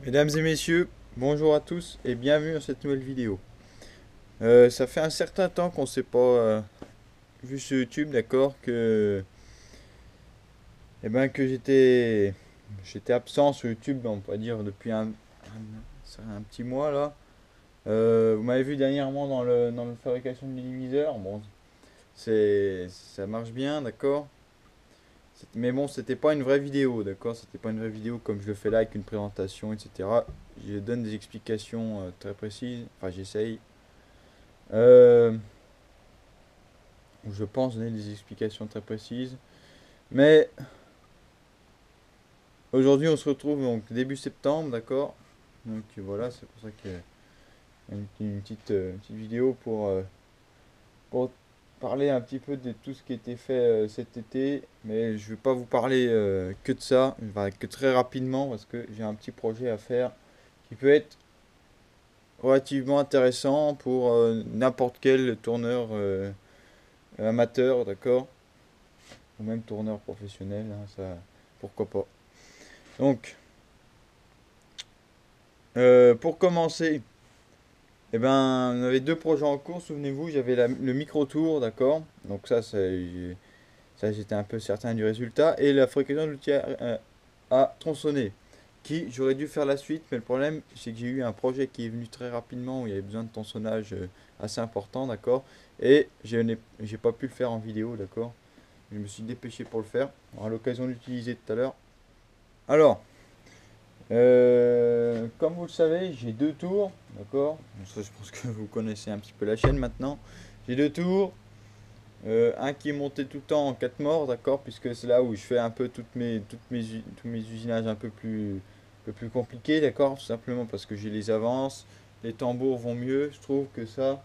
Mesdames et messieurs, bonjour à tous et bienvenue dans cette nouvelle vidéo. Ça fait un certain temps qu'on ne s'est pas vu sur YouTube, d'accord, que j'étais absent sur YouTube, on peut dire depuis un petit mois là. Vous m'avez vu dernièrement dans le fabrication de téléviseurs. Bon, ça marche bien, d'accord. Mais bon, c'était pas une vraie vidéo, d'accord. C'était pas une vraie vidéo comme je le fais là avec une présentation, etc. Je donne des explications très précises. Enfin, j'essaye. Euh, je pense donner des explications très précises. Mais aujourd'hui, on se retrouve donc début septembre, d'accord. Donc voilà, c'est pour ça qu'il y a une petite vidéo pour parler un petit peu de tout ce qui a été fait cet été. Mais je vais pas vous parler que de ça, enfin, que très rapidement parce que j'ai un petit projet à faire qui peut être relativement intéressant pour n'importe quel tourneur amateur, d'accord, ou même tourneur professionnel, hein, ça, pourquoi pas. Donc, pour commencer, eh ben, on avait deux projets en cours, souvenez-vous, j'avais le micro-tour, d'accord, donc ça j'étais un peu certain du résultat, et la fabrication d'outils à tronçonner, qui j'aurais dû faire la suite, mais le problème c'est que j'ai eu un projet qui est venu très rapidement, où il y avait besoin de tronçonnage assez important, d'accord, et j'ai pas pu le faire en vidéo, d'accord. Je me suis dépêché pour le faire. On aura l'occasion de l'utiliser tout à l'heure. Alors, comme vous le savez, j'ai deux tours, d'accord. Bon, ça, je pense que vous connaissez un petit peu la chaîne maintenant. J'ai deux tours, un qui est monté tout le temps en 4 morts, d'accord, puisque c'est là où je fais un peu tous mes usinages un peu plus compliqués, d'accord, tout simplement parce que j'ai les avances, les tambours vont mieux, je trouve que ça.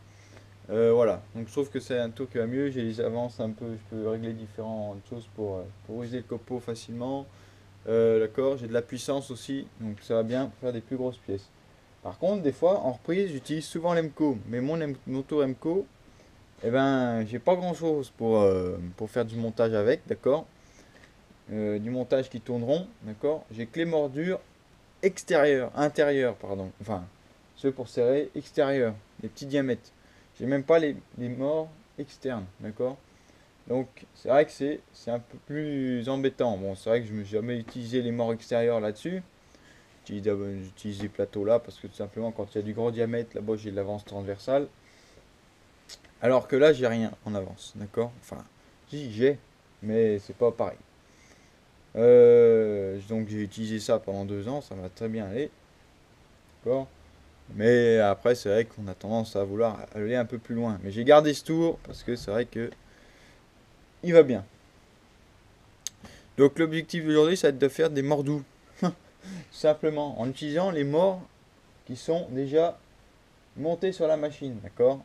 Voilà, donc je trouve que c'est un tour qui va mieux, j'ai les avances un peu, je peux régler différentes choses pour user le copeau facilement. D'accord, j'ai de la puissance aussi, donc ça va bien pour faire des plus grosses pièces. Par contre, des fois, en reprise, j'utilise souvent l'Emco, mais mon tour Emco, eh ben, j'ai pas grand chose pour faire du montage avec, d'accord. Du montage qui tourneront, d'accord. J'ai que les mordures intérieures, pardon, enfin, ceux pour serrer extérieurs, les petits diamètres. J'ai même pas les morts externes, d'accord. Donc c'est vrai que c'est un peu plus embêtant. Bon, c'est vrai que je n'ai jamais utilisé les morts extérieurs là-dessus. J'utilise les plateaux là parce que tout simplement quand il y a du gros diamètre, là-bas j'ai de l'avance transversale. Alors que là j'ai rien en avance, d'accord. Enfin, si j'ai, mais c'est pas pareil. Donc j'ai utilisé ça pendant 2 ans, ça va très bien aller, d'accord. Mais après c'est vrai qu'on a tendance à vouloir aller un peu plus loin. Mais j'ai gardé ce tour parce que c'est vrai que il va bien. Donc l'objectif d'aujourd'hui, ça va être de faire des morts doux. Simplement en utilisant les morts qui sont déjà montés sur la machine, d'accord.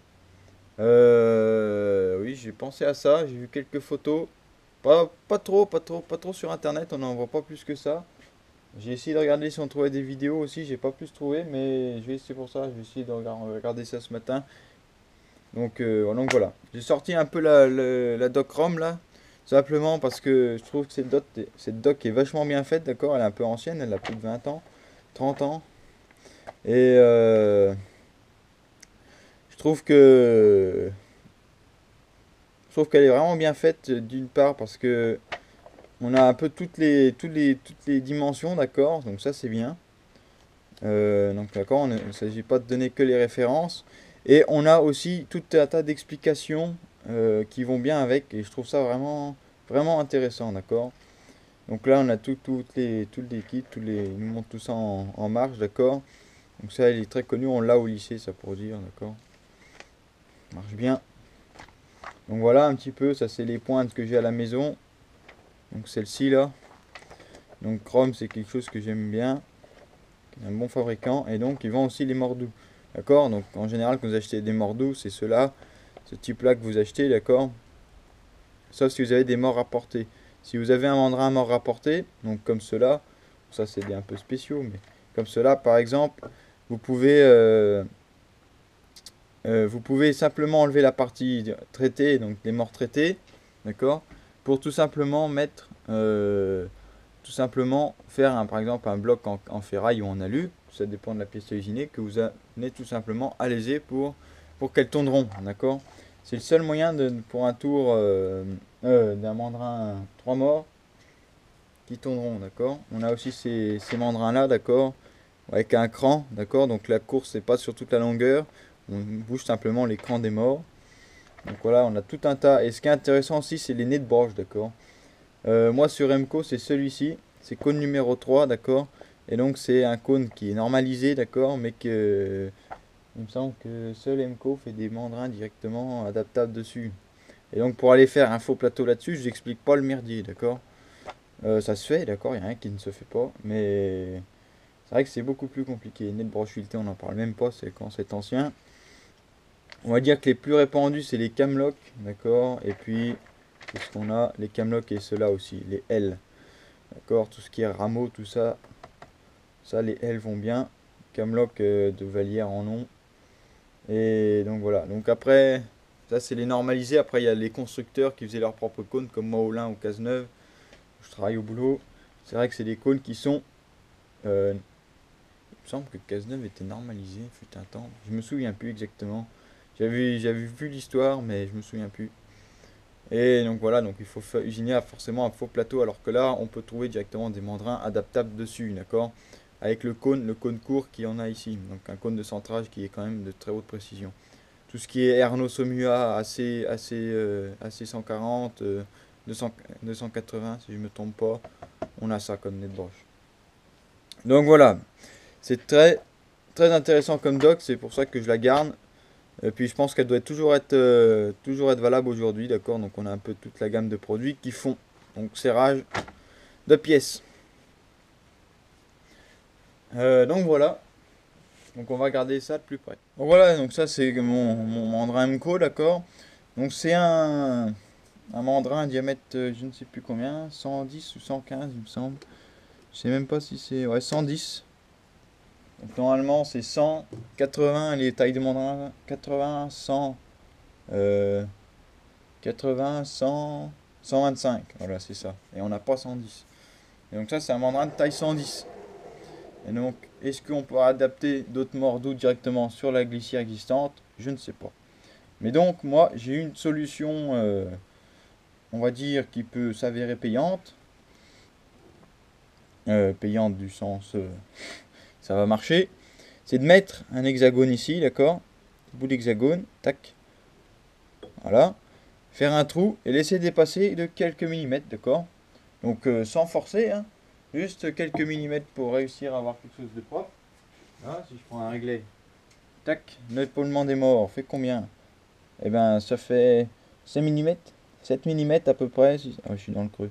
Oui, j'ai pensé à ça, j'ai vu quelques photos. Pas trop sur internet, on n'en voit pas plus que ça. J'ai essayé de regarder si on trouvait des vidéos aussi, j'ai pas plus trouvé, mais je vais essayer pour ça, je vais essayer de regarder ça ce matin. Donc voilà, j'ai sorti un peu la doc ROM là, simplement parce que je trouve que cette doc est vachement bien faite, d'accord, elle est un peu ancienne, elle a plus de 20 ans, 30 ans, et je trouve que je trouve qu'elle est vraiment bien faite d'une part parce que on a un peu toutes les dimensions, d'accord, donc ça c'est bien. Donc d'accord, il ne s'agit pas de donner que les références. Et on a aussi tout un tas d'explications qui vont bien avec. Et je trouve ça vraiment intéressant, d'accord. Donc là, on a tous les kits, ils nous montrent tout ça en marche, d'accord. Donc ça, il est très connu, on l'a au lycée, ça pour dire, d'accord. Marche bien. Donc voilà un petit peu, ça c'est les pointes que j'ai à la maison. Donc celle-ci là. Donc Chrome, c'est quelque chose que j'aime bien. Un bon fabricant. Et donc, ils vendent aussi les mordous. D'accord. Donc, en général, quand vous achetez des mordous, c'est ceux-là, ce type-là que vous achetez, d'accord. Sauf si vous avez des morts rapportés. Si vous avez un mandrin mort rapporté, donc comme ceux-là, ça c'est un peu spéciaux, mais comme ceux-là, par exemple, vous pouvez, euh, vous pouvez simplement enlever la partie traitée, donc les morts traités, d'accord, pour tout simplement mettre, tout simplement faire par exemple un bloc en ferraille ou en alu, ça dépend de la pièce à usiner, que vous amenez tout simplement à léser pour qu'elle tourne rond, d'accord. C'est le seul moyen pour un tour d'un mandrin 3 morts qui tourne rond, d'accord. On a aussi ces mandrins là, d'accord, avec un cran, d'accord. Donc la course c'est pas sur toute la longueur, on bouge simplement l'écran des morts. Donc voilà, on a tout un tas. Et ce qui est intéressant aussi, c'est les nez de broche, d'accord. Moi sur Emco, c'est celui-ci, c'est cône numéro 3, d'accord. Et donc c'est un cône qui est normalisé, d'accord, mais que il me semble que seul Emco fait des mandrins directement adaptables dessus. Et donc pour aller faire un faux plateau là-dessus, je n'explique pas le merdier, d'accord. Ça se fait, d'accord, il n'y a rien qui ne se fait pas, mais c'est vrai que c'est beaucoup plus compliqué. Nez de broche filetée, on n'en parle même pas, c'est quand c'est ancien. On va dire que les plus répandus, c'est les Camlock, d'accord, et puis qu'est-ce qu'on a? Les Camlock et ceux-là aussi, les L, d'accord, tout ce qui est rameau, tout ça, ça les L vont bien. Camlock de Vallière en ont. Et donc voilà, donc après, ça c'est les normalisés. Après, il y a les constructeurs qui faisaient leurs propres cônes, comme moi, Olin ou Cazeneuve. Je travaille au boulot. C'est vrai que c'est des cônes qui sont. Il me semble que Cazeneuve était normalisé, fut un temps. Je me souviens plus exactement. J'avais vu l'histoire, mais je me souviens plus. Et donc voilà, donc il faut usiner forcément un faux plateau, alors que là, on peut trouver directement des mandrins adaptables dessus, d'accord? Avec le cône court qu'il y en a ici. Donc un cône de centrage qui est quand même de très haute précision. Tout ce qui est Erno Somua AC 140, 200, 280 si je me trompe pas, on a ça comme nez de broche. Donc voilà, c'est très intéressant comme doc, c'est pour ça que je la garde. Et puis je pense qu'elle doit toujours être valable aujourd'hui, d'accord. Donc on a un peu toute la gamme de produits qui font donc serrage de pièces. Donc voilà, donc on va regarder ça de plus près. Donc voilà, donc ça c'est mon mandrin MCO, d'accord. Donc c'est un mandrin diamètre je ne sais plus combien, 110 ou 115 il me semble. Je sais même pas si c'est, ouais, 110. Donc normalement c'est 100, 80 les tailles de mandrin, 80, 100, 80, 100, 125. Voilà, c'est ça. Et on n'a pas 110. Et donc ça c'est un mandrin de taille 110. Et donc est-ce qu'on peut adapter d'autres mordeaux directement sur la glissière existante? Je ne sais pas. Mais donc moi j'ai une solution, on va dire, qui peut s'avérer payante. Payante du sens ça va marcher. C'est de mettre un hexagone ici, d'accord, bout d'hexagone, tac, voilà, faire un trou et laisser dépasser de quelques millimètres, d'accord. Donc sans forcer, hein, juste quelques millimètres pour réussir à avoir quelque chose de propre. Là, si je prends un réglet, tac, notre épaulement des morts, fait combien? Eh ben ça fait 5 millimètres, 7 millimètres à peu près. Ah, je suis dans le creux.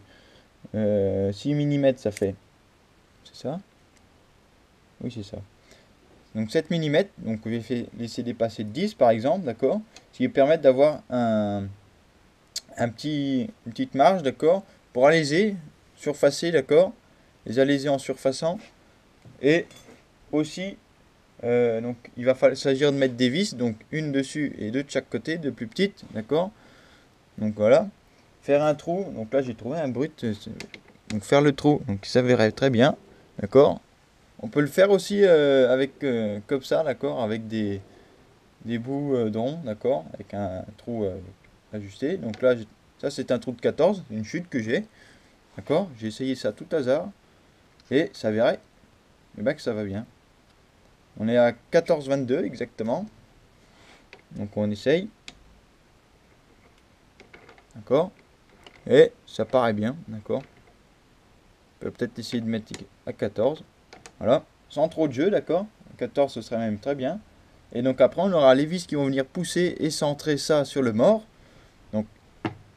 6 millimètres ça fait. C'est ça? Oui, c'est ça. Donc 7 millimètres, donc je vais laisser dépasser 10 par exemple, d'accord? Ce qui va permettre d'avoir une petite marge, d'accord? Pour alléger, surfacer, d'accord? Les alléger en surfaçant. Et aussi, donc il va s'agir de mettre des vis, donc une dessus et deux de chaque côté, de plus petites, d'accord? Donc voilà. Faire un trou, donc là j'ai trouvé un brut, donc faire le trou, donc ça verrait très bien, d'accord? On peut le faire aussi avec comme ça, d'accord, avec des bouts de rond, d'accord, avec un trou ajusté. Donc là, ça c'est un trou de 14, une chute que j'ai, d'accord. J'ai essayé ça tout hasard et ça verrait, eh ben, que ça va bien. On est à 14,22 exactement. Donc on essaye, d'accord, et ça paraît bien, d'accord. On peut peut-être essayer de mettre à 14, voilà, sans trop de jeu, d'accord. 14 ce serait même très bien. Et donc après on aura les vis qui vont venir pousser et centrer ça sur le mort. Donc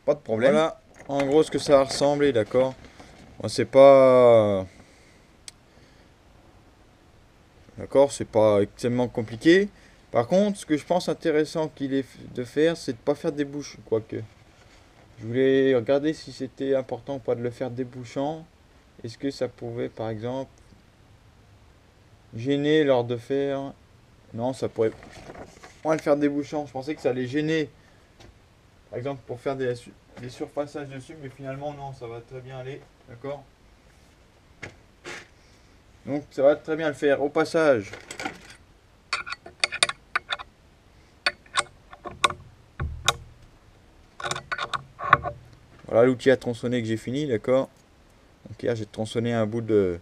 pas de problème. Voilà en gros ce que ça va ressembler, d'accord. Bon, c'est pas... D'accord, c'est pas extrêmement compliqué. Par contre, ce que je pense intéressant qu'il est de faire, c'est de pas faire des bouches, quoique. Je voulais regarder si c'était important ou pas de le faire débouchant. Est-ce que ça pouvait par exemple gêner lors de faire... Non, ça pourrait... On va le faire débouchant. Je pensais que ça allait gêner, par exemple, pour faire des surfaçages dessus, mais finalement non, ça va très bien aller, d'accord. Donc ça va très bien le faire. Au passage, voilà l'outil à tronçonner que j'ai fini, d'accord. Donc hier j'ai tronçonné un bout de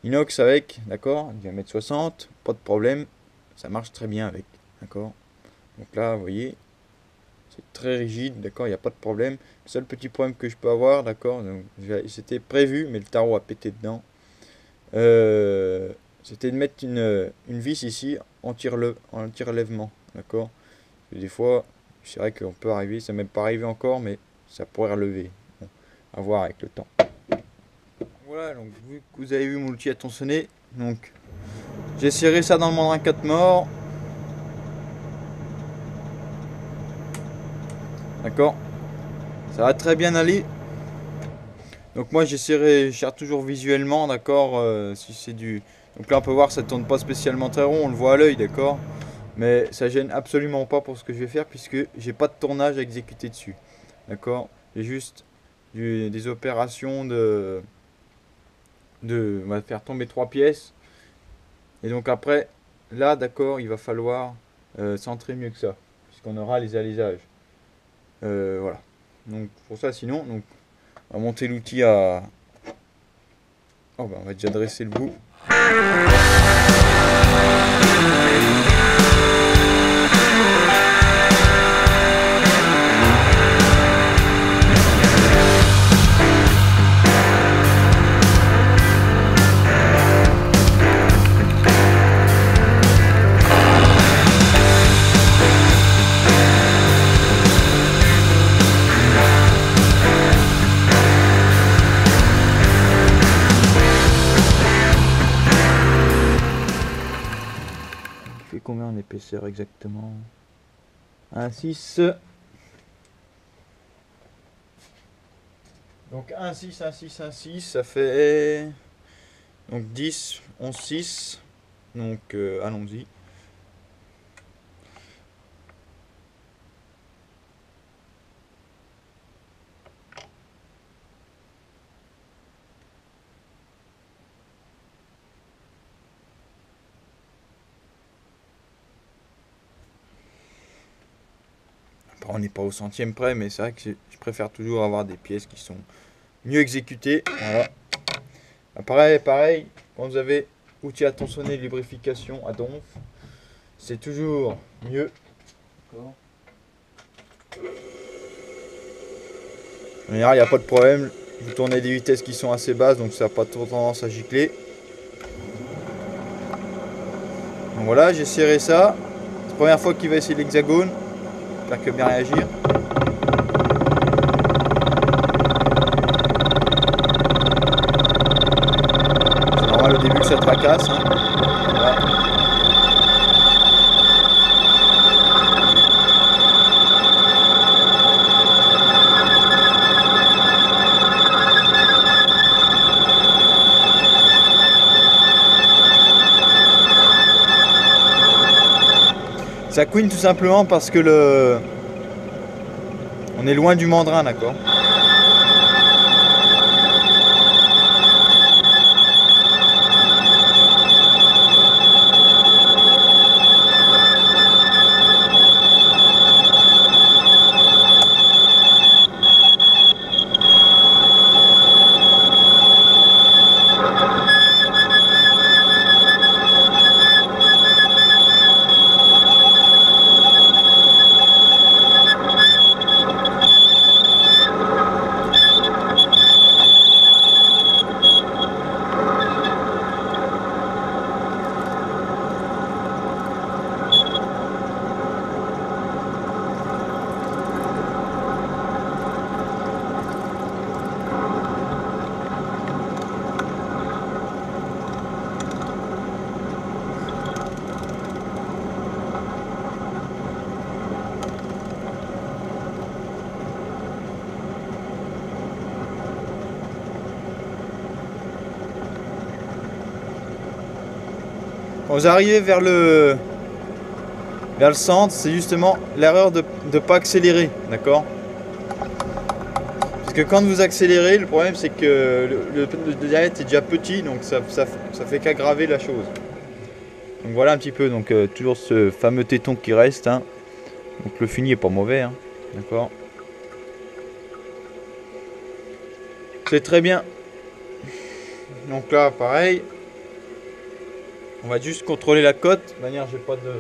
inox avec, d'accord, diamètre 60, pas de problème, ça marche très bien avec, d'accord. Donc là, vous voyez, c'est très rigide, d'accord, il n'y a pas de problème. Le seul petit problème que je peux avoir, d'accord, c'était prévu, mais le tarot a pété dedans. C'était de mettre une vis ici anti-relèvement, d'accord. Des fois, c'est vrai qu'on peut arriver, ça m'est pas arrivé encore, mais ça pourrait relever. Bon, à voir avec le temps. Voilà, donc vu que vous avez vu mon outil à tronçonner, donc j'ai serré ça dans le mandrin 4 morts. D'accord, ça va très bien aller. Donc moi j'ai serré, je serre toujours visuellement, d'accord, si c'est du... Donc là on peut voir ça tourne pas spécialement très rond, on le voit à l'œil, d'accord. Mais ça gêne absolument pas pour ce que je vais faire puisque j'ai pas de tournage à exécuter dessus. D'accord, j'ai juste des opérations on va faire tomber 3 pièces. Et donc après, là d'accord, il va falloir centrer mieux que ça, puisqu'on aura les alisages. Voilà. Donc pour ça sinon, donc, on va monter l'outil à... Oh bah on va déjà dresser le bout. Combien en épaisseur exactement? 1,6. Donc 1,6, 1,6, 1,6, ça fait donc 10, 11,6. Donc allons-y. On n'est pas au centième près, mais c'est vrai que je préfère toujours avoir des pièces qui sont mieux exécutées. Voilà. Pareil, quand vous avez outil à tronçonner, lubrification à donf, c'est toujours mieux. En général, il n'y a pas de problème. Vous tournez des vitesses qui sont assez basses, donc ça n'a pas trop tendance à gicler. Donc voilà, j'ai serré ça. C'est la première fois qu'il va essayer l'hexagone. J'espère qu'il va bien réagir. C'est normal au début que ça tracasse. Hein. Voilà. Ça couine tout simplement parce que on est loin du mandrin, d'accord. Quand vous arrivez vers le centre, c'est justement l'erreur de ne pas accélérer, d'accord. Parce que quand vous accélérez, le problème c'est que le diamètre est déjà petit, donc ça fait qu'aggraver la chose. Donc voilà un petit peu, donc toujours ce fameux téton qui reste, hein. Donc le fini est pas mauvais, hein. D'accord. C'est très bien. Donc là pareil, on va juste contrôler la cote. De toute manière j'ai pas de...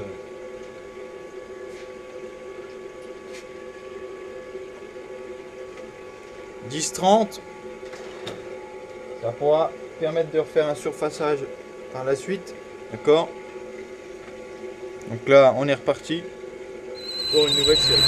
10-30, ça pourra permettre de refaire un surfaçage par la suite, d'accord. Donc là on est reparti pour une nouvelle série.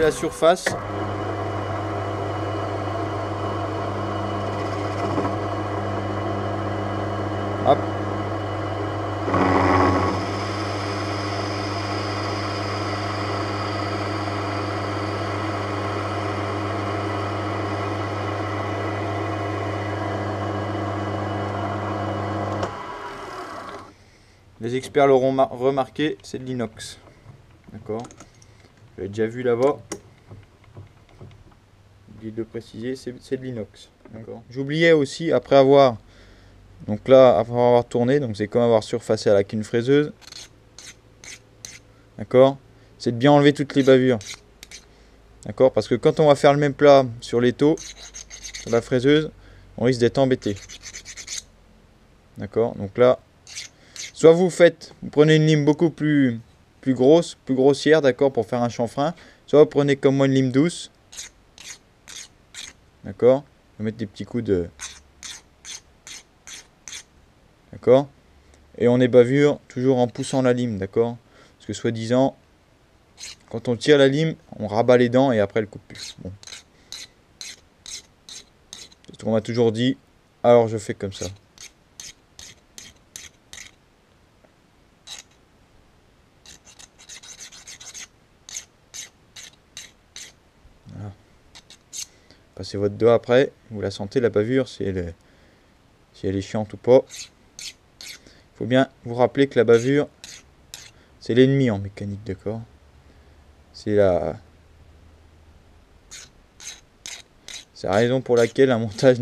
La surface. Hop. Les experts l'auront remarqué, c'est de l'inox. D'accord. J'avais déjà vu là-bas. Oublié de le préciser, c'est de l'inox. D'accord. J'oubliais aussi, après avoir... Donc là, après avoir tourné, donc c'est comme avoir surfacé avec une fraiseuse. D'accord. C'est de bien enlever toutes les bavures. D'accord. Parce que quand on va faire le même plat sur l'étau, sur la fraiseuse, on risque d'être embêté. D'accord. Donc là, soit vous prenez une lime beaucoup plus grosse, plus grossière, d'accord, pour faire un chanfrein. Soit vous prenez comme moi une lime douce. D'accord. On va mettre des petits coups de... D'accord. Et on ébavure toujours en poussant la lime, d'accord. Parce que soi-disant, quand on tire la lime, on rabat les dents et après elle coupe plus. Bon. C'est ce qu'on m'a toujours dit, alors je fais comme ça. Voilà. Passez votre doigt après, vous la sentez la bavure, si elle est chiante ou pas. Il faut bien vous rappeler que la bavure, c'est l'ennemi en mécanique, d'accord. C'est la raison pour laquelle un montage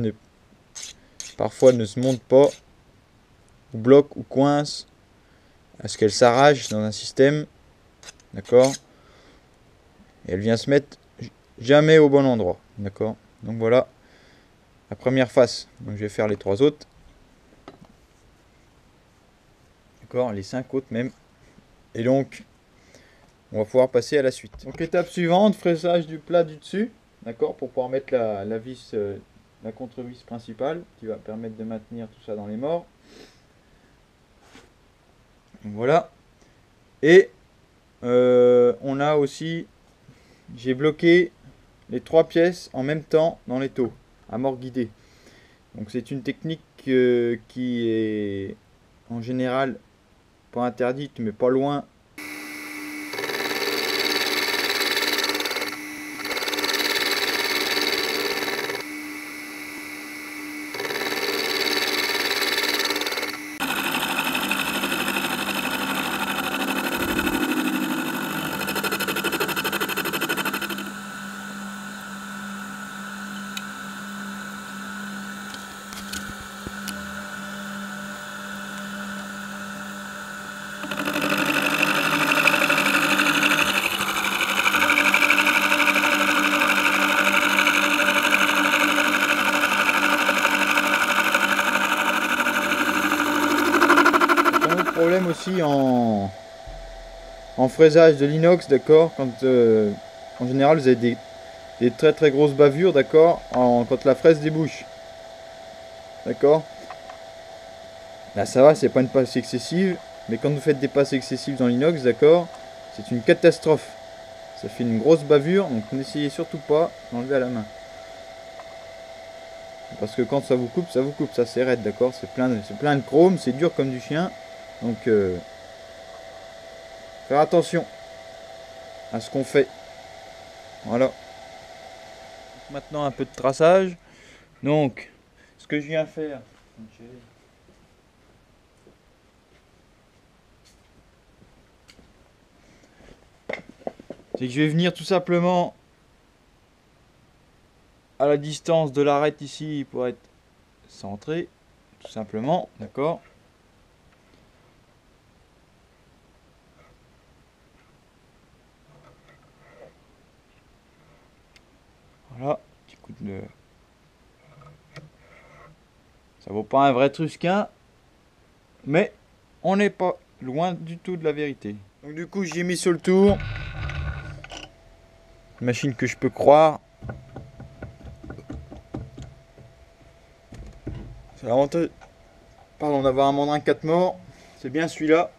parfois ne se monte pas, ou bloque, ou coince, parce qu'elle s'arrache dans un système, d'accord. Et elle vient se mettre jamais au bon endroit, d'accord. Donc voilà la première face. Donc je vais faire les 3 autres. D'accord, les 5 autres même. Et donc, on va pouvoir passer à la suite. Donc étape suivante, fraisage du plat du dessus. D'accord, pour pouvoir mettre la vis, la contre-vis principale, qui va permettre de maintenir tout ça dans les morts. Donc voilà. Et on a aussi, j'ai bloqué les 3 pièces en même temps dans l'étau, à mort guidée. Donc c'est une technique qui est en général pas interdite, mais pas loin. problème aussi en fraisage de l'inox, d'accord, quand en général vous avez des très très grosses bavures, d'accord, quand la fraise débouche, d'accord. Là ça va, c'est pas une passe excessive, mais quand vous faites des passes excessives dans l'inox, d'accord, c'est une catastrophe. Ça fait une grosse bavure, donc n'essayez surtout pas d'enlever à la main. Parce que quand ça vous coupe, ça c'est raide, d'accord, c'est plein de chrome, c'est dur comme du chien, donc faire attention à ce qu'on fait. Voilà. Maintenant un peu de traçage. Donc, ce que je viens faire, c'est que je vais venir tout simplement à la distance de l'arête ici pour être centré, tout simplement, d'accord. Voilà, petit coup de... Ça vaut pas un vrai Trusquin, mais on n'est pas loin du tout de la vérité. Donc du coup j'ai mis sur le tour. Une machine que je peux croire. C'est l'avantage, pardon, d'avoir un mandrin 4 morts. C'est bien celui-là.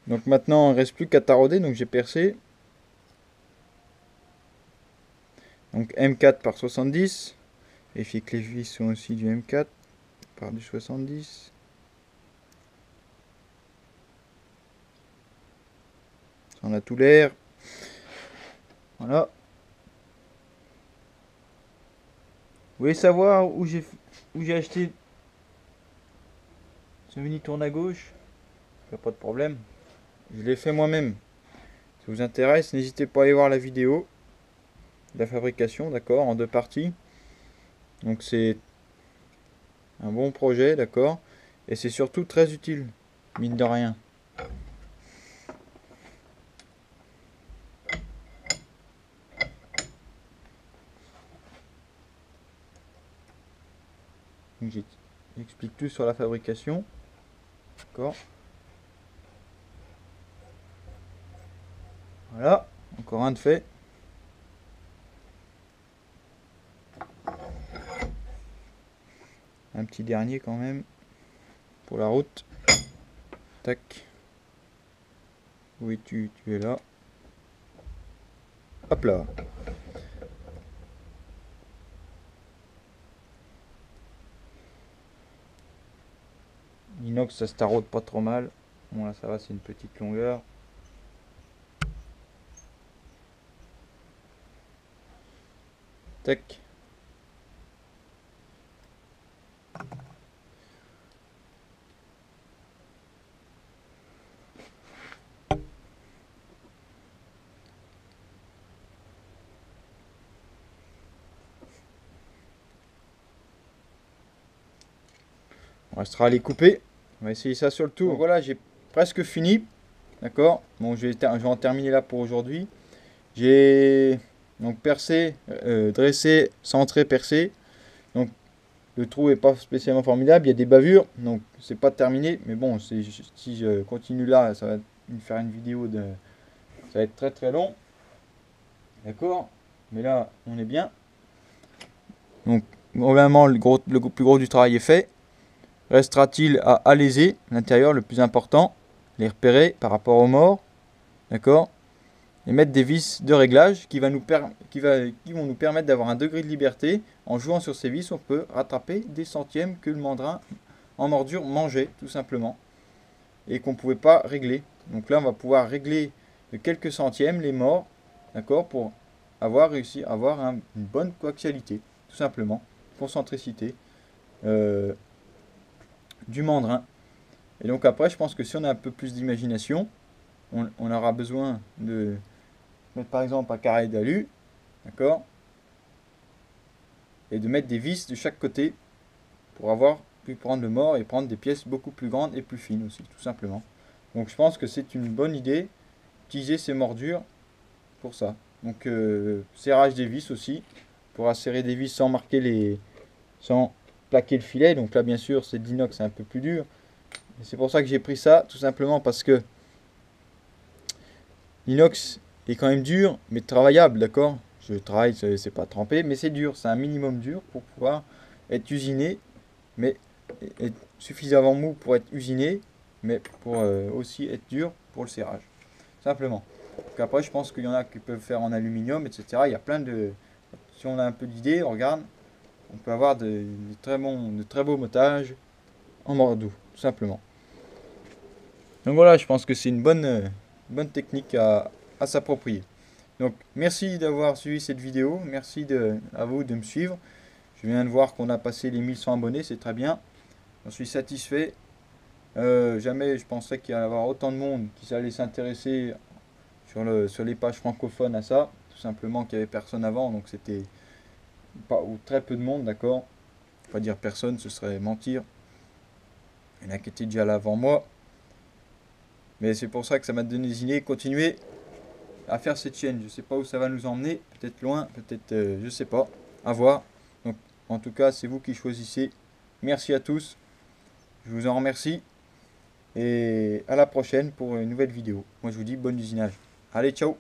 Donc maintenant il ne reste plus qu'à tarauder, donc j'ai percé. Donc M4 par 70. Vérifiez que les vis sont aussi du M4 par du 70. Ça en a tout l'air. Voilà. Vous voulez savoir où j'ai acheté ce mini tourne à gauche? Pas de problème. Je l'ai fait moi-même. vous intéresse, n'hésitez pas à aller voir la vidéo de la fabrication, d'accord, en 2 parties. Donc c'est un bon projet, d'accord, et c'est surtout très utile, mine de rien. J'explique tout sur la fabrication, d'accord. Voilà, encore un de fait. Un petit dernier quand même pour la route. Tac. Où es-tu? Tu es là. Hop là. L'inox ça se taraude pas trop mal. Bon là ça va, c'est une petite longueur. Tac. On restera à les couper. On va essayer ça sur le tour. Donc voilà, j'ai presque fini. D'accord. Bon, je vais en terminer là pour aujourd'hui. J'ai donc percé, dressé, centré, percé. Donc le trou est pas spécialement formidable. Il y a des bavures, donc c'est pas terminé. Mais bon, si je continue là, ça va me faire une vidéo de. Ça va être très très long. D'accord. Mais là, on est bien. Donc, vraiment, le plus gros du travail est fait. Restera-t-il à alléger l'intérieur, le plus important, les repérer par rapport aux morts, d'accord, et mettre des vis de réglage qui vont nous permettre d'avoir un degré de liberté. En jouant sur ces vis, on peut rattraper des centièmes que le mandrin en mordure mangeait, tout simplement, et qu'on ne pouvait pas régler. Donc là, on va pouvoir régler de quelques centièmes les morts, d'accord, pour réussi à avoir une bonne coaxialité, tout simplement, concentricité. Du mandrin. Et donc après, je pense que si on a un peu plus d'imagination, on aura besoin de mettre par exemple un carré d'alu, d'accord, et de mettre des vis de chaque côté pour pu prendre le mort et prendre des pièces beaucoup plus grandes et plus fines aussi, tout simplement. Donc je pense que c'est une bonne idée d'utiliser ces mordures pour ça. Donc serrage des vis aussi, pour serrer des vis sans sans plaquer le filet. Donc là bien sûr c'est de l'inox, c'est un peu plus dur. C'est pour ça que j'ai pris ça, tout simplement parce que l'inox est quand même dur, mais travaillable, d'accord. Je travaille, c'est pas trempé, mais c'est dur, c'est un minimum dur pour pouvoir être usiné, mais être suffisamment mou pour être usiné, mais pour aussi être dur pour le serrage, simplement. Donc après, je pense qu'il y en a qui peuvent faire en aluminium, etc. Il y a plein de... Si on a un peu d'idées, on regarde, on peut avoir de très beaux montages en mordeau, tout simplement. Donc voilà, je pense que c'est une bonne technique à s'approprier. Donc merci d'avoir suivi cette vidéo, merci à vous de me suivre. Je viens de voir qu'on a passé les 1100 abonnés, c'est très bien. J'en suis satisfait. Jamais je pensais qu'il y allait y avoir autant de monde qui allait s'intéresser sur les pages francophones à ça. Tout simplement qu'il n'y avait personne avant, donc c'était pas ou très peu de monde, d'accord. Pas dire personne, ce serait mentir. Il y en a qui étaient déjà là avant moi. Mais c'est pour ça que ça m'a donné des idées. Continuer à faire cette chaîne. Je ne sais pas où ça va nous emmener. Peut-être loin, peut-être, je sais pas. À voir. Donc, en tout cas, c'est vous qui choisissez. Merci à tous. Je vous en remercie. Et à la prochaine pour une nouvelle vidéo. Moi, je vous dis bon usinage. Allez, ciao!